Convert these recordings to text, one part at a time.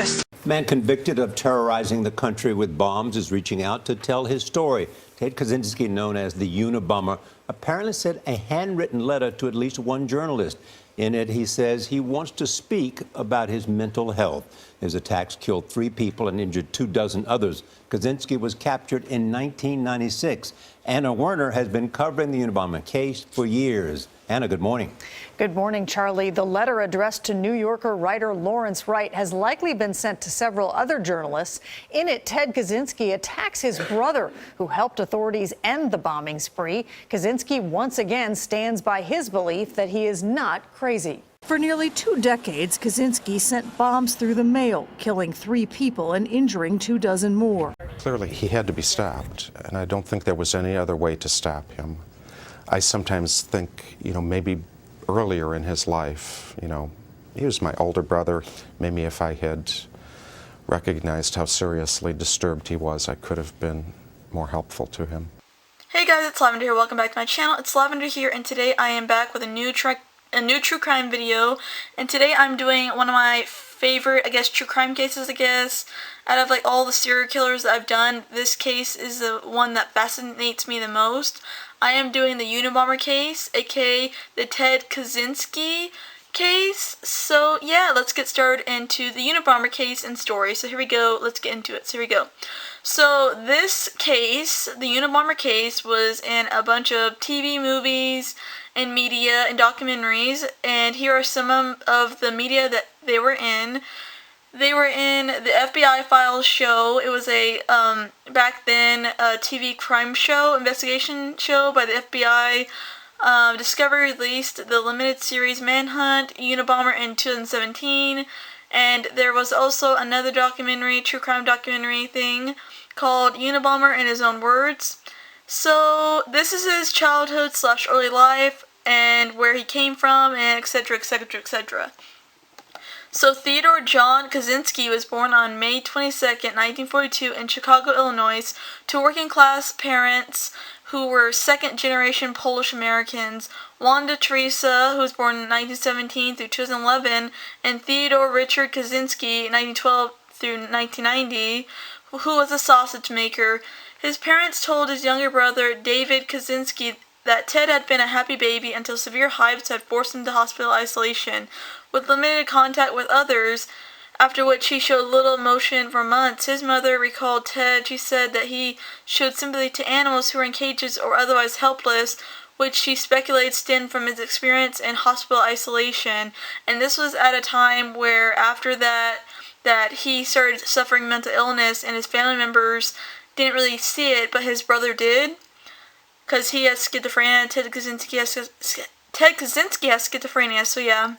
West. Man convicted of terrorizing the country with bombs is reaching out to tell his story. Ted Kaczynski, known as the Unabomber, apparently sent a handwritten letter to at least one journalist. In it, he says he wants to speak about his mental health. His attacks killed 3 people and injured 24 others. Kaczynski was captured in 1996. Anna Werner has been covering the Unabomber case for years. Anna, good morning. Good morning, Charlie. The letter addressed to New Yorker writer Lawrence Wright has likely been sent to several other journalists. In it, Ted Kaczynski attacks his brother, who helped authorities end the bombing spree. Kaczynski once again stands by his belief that he is not crazy. For nearly 2 decades, Kaczynski sent bombs through the mail, killing 3 people and injuring 24 more. Clearly, he had to be stopped, and I don't think there was any other way to stop him. I sometimes think, maybe earlier in his life, he was my older brother. Maybe if I had recognized how seriously disturbed he was, I could have been more helpful to him. Hey guys, it's Lavender here. Welcome back to my channel. It's Lavender here, and today I am back with a new true crime video. And today I'm doing one of my favorite, true crime cases, Out of all the serial killers that I've done, this case is the one that fascinates me the most. I am doing the Unabomber case, aka the Ted Kaczynski case. So yeah, let's get started into the Unabomber case and story. So here we go, let's get into it. So here we go. So this case, the Unabomber case, was in a bunch of TV, movies, and media and documentaries, and here are some of the media that they were in. They were in the FBI Files show. It was a, back then, a TV crime show, investigation show by the FBI. Discovery released the limited series Manhunt, Unabomber in 2017, and there was also another documentary, true crime documentary thing, called Unabomber in His Own Words. So, this is his childhood / early life, and where he came from, and etc, etc, etc. So, Theodore John Kaczynski was born on May 22nd, 1942 in Chicago, Illinois, to working-class parents who were second-generation Polish Americans. Wanda Teresa, who was born in 1917 through 2011, and Theodore Richard Kaczynski, 1912 through 1990, who was a sausage maker. His parents told his younger brother, David Kaczynski, that Ted had been a happy baby until severe hives had forced him to hospital isolation, with limited contact with others, after which he showed little emotion for months. His mother recalled Ted. She said that he showed sympathy to animals who were in cages or otherwise helpless, which she speculated stemmed from his experience in hospital isolation. And this was at a time where, after that he started suffering mental illness, and his family members didn't really see it, but his brother did, because he has schizophrenia. Ted Kaczynski has schizophrenia, so yeah.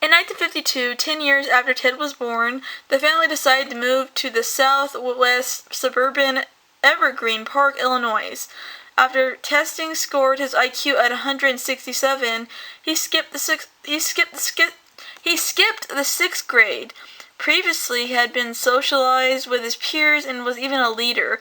In 1952, 10 years after Ted was born, the family decided to move to the southwest suburban Evergreen Park, Illinois. After testing scored his IQ at 167, he skipped the sixth grade. Previously, he had been socialized with his peers and was even a leader.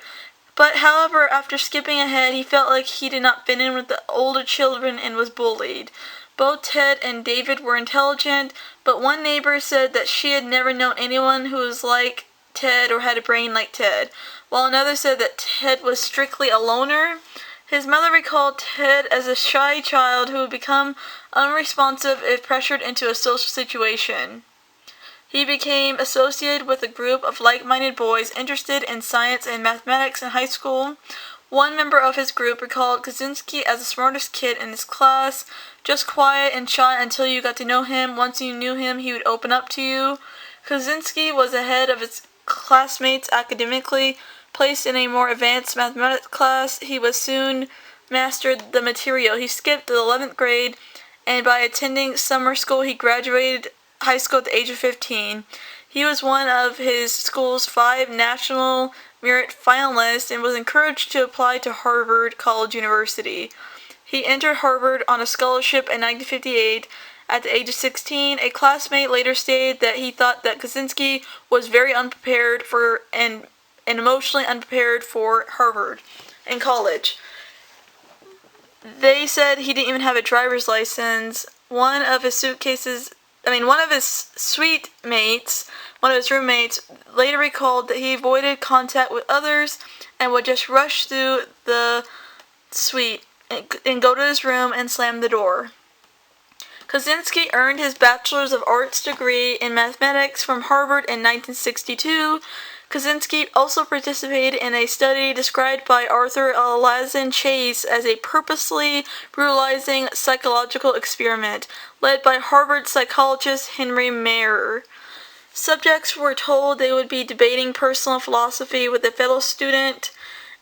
But however, after skipping ahead, he felt like he did not fit in with the older children and was bullied. Both Ted and David were intelligent, but one neighbor said that she had never known anyone who was like Ted or had a brain like Ted, while another said that Ted was strictly a loner. His mother recalled Ted as a shy child who would become unresponsive if pressured into a social situation. He became associated with a group of like-minded boys interested in science and mathematics in high school. One member of his group recalled Kaczynski as the smartest kid in his class, just quiet and shy until you got to know him. Once you knew him, he would open up to you. Kaczynski was ahead of his classmates academically. Placed in a more advanced mathematics class, he was soon mastered the material. He skipped the 11th grade, and by attending summer school, he graduated high school at the age of 15. He was one of his school's 5 national merit finalists and was encouraged to apply to Harvard College University. He entered Harvard on a scholarship in 1958. At the age of 16, a classmate later stated that he thought that Kaczynski was very unprepared for and emotionally unprepared for Harvard in college. They said he didn't even have a driver's license. One of his suitcases one of his suite mates, one of his roommates, later recalled that he avoided contact with others and would just rush through the suite and go to his room and slam the door. Kaczynski earned his Bachelor's of Arts degree in mathematics from Harvard in 1962. Kaczynski also participated in a study described by Arthur Lazin Chase as a purposely brutalizing psychological experiment, led by Harvard psychologist Henry Mayer. Subjects were told they would be debating personal philosophy with a fellow student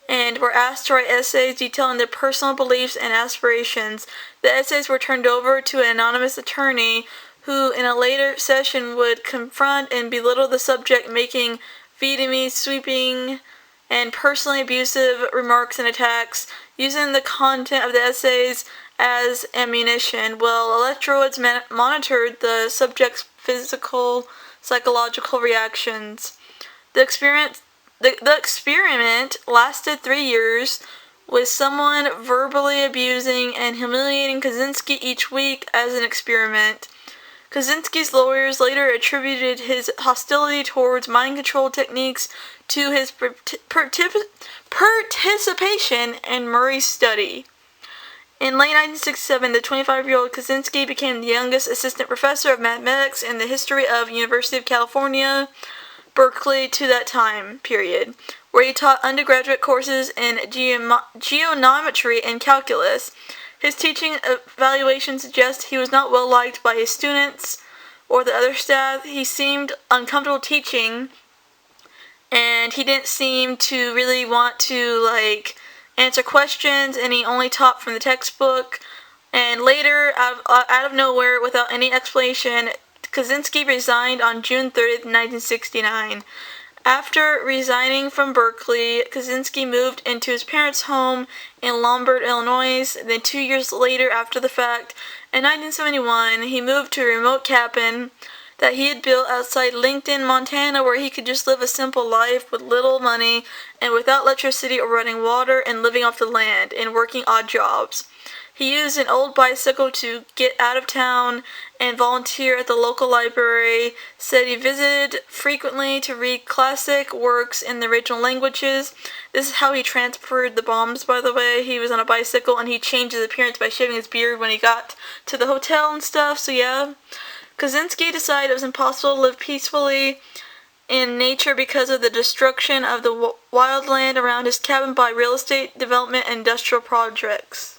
and were asked to write essays detailing their personal beliefs and aspirations. The essays were turned over to an anonymous attorney who, in a later session, would confront and belittle the subject, making venomous, sweeping, and personally abusive remarks and attacks, using the content of the essays as ammunition, while electrodes monitored the subject's physical, psychological reactions. The experiment lasted 3 years, with someone verbally abusing and humiliating Kaczynski each week as an experiment. Kaczynski's lawyers later attributed his hostility towards mind control techniques to his participation in Murray's study. In late 1967, the 25-year-old Kaczynski became the youngest assistant professor of mathematics in the history of University of California, Berkeley to that time period, where he taught undergraduate courses in geometry and calculus. His teaching evaluation suggests he was not well liked by his students or the other staff. He seemed uncomfortable teaching, and he didn't seem to really want to answer questions, and he only taught from the textbook. And later, out of nowhere, without any explanation, Kaczynski resigned on June 30th, 1969. After resigning from Berkeley, Kaczynski moved into his parents' home in Lombard, Illinois. Then 2 years later, after the fact, in 1971, he moved to a remote cabin that he had built outside Lincoln, Montana, where he could just live a simple life with little money and without electricity or running water, and living off the land and working odd jobs. He used an old bicycle to get out of town and volunteer at the local library. Said he visited frequently to read classic works in the original languages. This is how he transferred the bombs, by the way. He was on a bicycle, and he changed his appearance by shaving his beard when he got to the hotel and stuff, so yeah. Kaczynski decided it was impossible to live peacefully in nature because of the destruction of the wildland around his cabin by real estate development and industrial projects.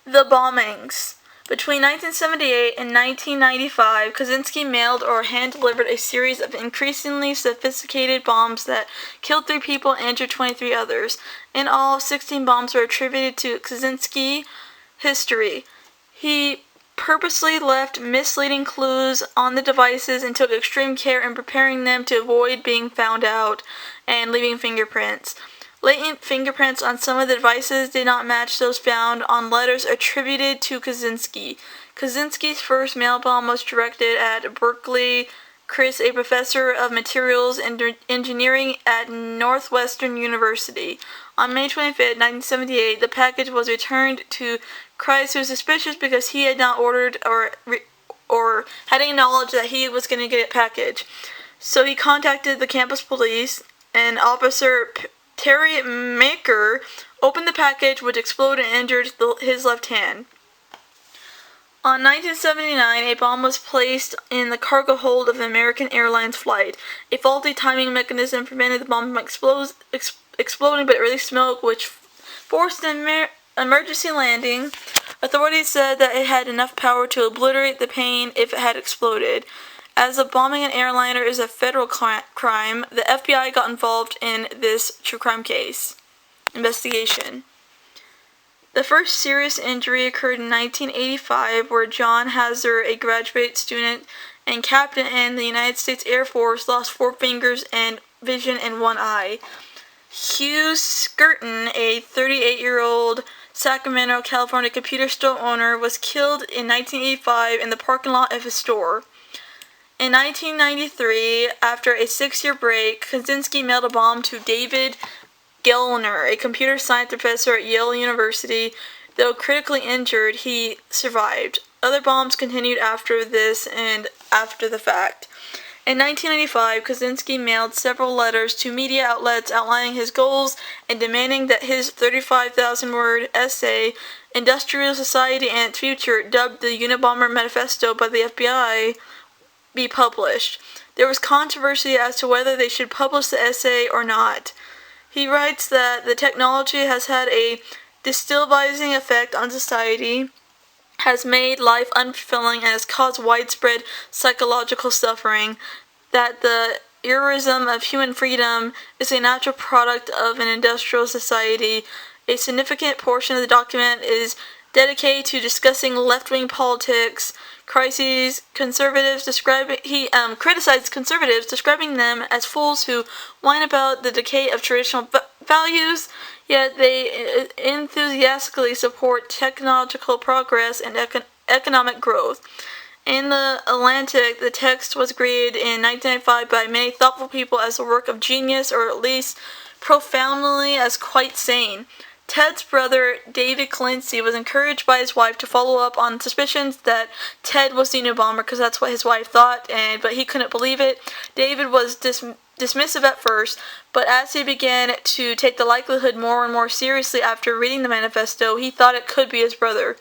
The bombings. Between 1978 and 1995, Kaczynski mailed or hand-delivered a series of increasingly sophisticated bombs that killed 3 people and injured 23 others. In all, 16 bombs were attributed to Kaczynski. History. He purposely left misleading clues on the devices and took extreme care in preparing them to avoid being found out and leaving fingerprints. Latent fingerprints on some of the devices did not match those found on letters attributed to Kaczynski. Kaczynski's first mail bomb was directed at Berkeley Chris, a professor of materials and engineering at Northwestern University. On May 25, 1978, the package was returned to Chris, who was suspicious because he had not ordered or had any knowledge that he was going to get a package. So he contacted the campus police, and Officer Terry Maker opened the package, which exploded and injured his left hand. On 1979, a bomb was placed in the cargo hold of an American Airlines flight. A faulty timing mechanism prevented the bomb from exploding, but it released smoke, which forced an emergency landing. Authorities said that it had enough power to obliterate the plane if it had exploded. As a bombing an airliner is a federal crime, the FBI got involved in this true crime case investigation. The first serious injury occurred in 1985, where John Hazard, a graduate student and captain in the United States Air Force, lost 4 fingers and vision in 1 eye. Hugh Skirton, a 38-year-old Sacramento, California computer store owner, was killed in 1985 in the parking lot of his store. In 1993, after a 6-year break, Kaczynski mailed a bomb to David Gellner, a computer science professor at Yale University. Though critically injured, he survived. other bombs continued after this and after the fact. In 1995, Kaczynski mailed several letters to media outlets outlining his goals and demanding that his 35,000-word essay, Industrial Society and Its Future, dubbed the Unabomber Manifesto by the FBI, be published. There was controversy as to whether they should publish the essay or not. He writes that the technology has had a destabilizing effect on society, has made life unfulfilling, and has caused widespread psychological suffering, that the heroism of human freedom is a natural product of an industrial society. A significant portion of the document is dedicated to discussing left-wing politics, crises. He criticized conservatives, describing them as fools who whine about the decay of traditional values, yet they enthusiastically support technological progress and economic growth. In the Atlantic, the text was greeted in 1995 by many thoughtful people as a work of genius, or at least profoundly as quite sane. Ted's brother, David Kaczynski, was encouraged by his wife to follow up on suspicions that Ted was the Unabomber, because that's what his wife thought, but he couldn't believe it. David was dismissive at first, but as he began to take the likelihood more and more seriously after reading the manifesto, he thought it could be his brother.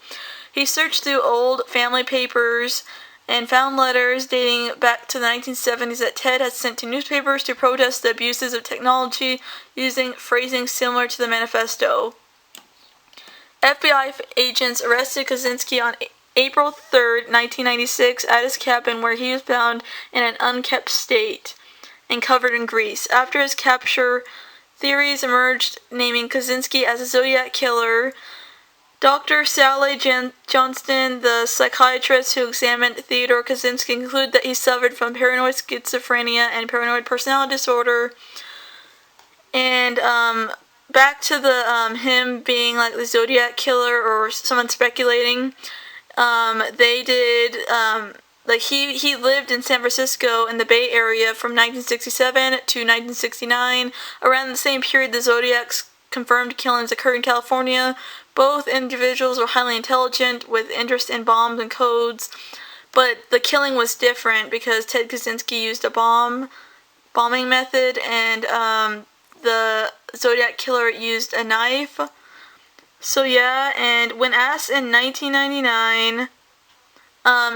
He searched through old family papers and found letters dating back to the 1970s that Ted had sent to newspapers to protest the abuses of technology, using phrasing similar to the manifesto. FBI agents arrested Kaczynski on April 3, 1996, at his cabin, where he was found in an unkempt state and covered in grease. After his capture, theories emerged naming Kaczynski as a Zodiac killer. Dr. Sally Johnston, the psychiatrist who examined Theodore Kaczynski, concluded that he suffered from paranoid schizophrenia and paranoid personality disorder. And back to the him being like the Zodiac killer, or someone speculating, they did he lived in San Francisco in the Bay Area from 1967 to 1969. Around the same period, the Zodiac's confirmed killings occurred in California. Both individuals were highly intelligent, with interest in bombs and codes, but the killing was different because Ted Kaczynski used a bombing method, and the Zodiac killer used a knife. So yeah, and when asked in 1999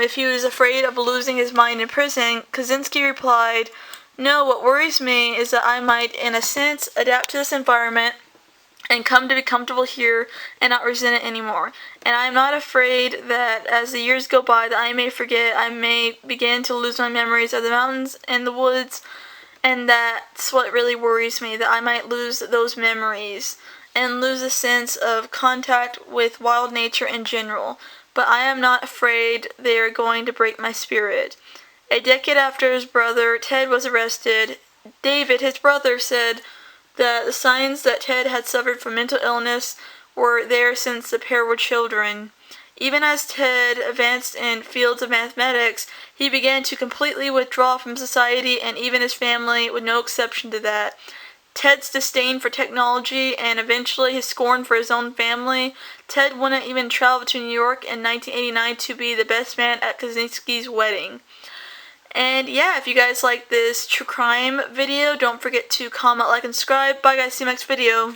if he was afraid of losing his mind in prison, Kaczynski replied, "No, what worries me is that I might, in a sense, adapt to this environment and come to be comfortable here and not resent it anymore. And I am not afraid that as the years go by that I may forget, I may begin to lose my memories of the mountains and the woods, and that's what really worries me, that I might lose those memories and lose a sense of contact with wild nature in general. But I am not afraid they are going to break my spirit." A decade after his brother, Ted, was arrested, David, his brother, said that the signs that Ted had suffered from mental illness were there since the pair were children. Even as Ted advanced in fields of mathematics, he began to completely withdraw from society and even his family, with no exception to that. Ted's disdain for technology and eventually his scorn for his own family. Ted wouldn't even travel to New York in 1989 to be the best man at Kaczynski's wedding. And yeah, if you guys like this true crime video, don't forget to comment, like, and subscribe. Bye guys, see you next video.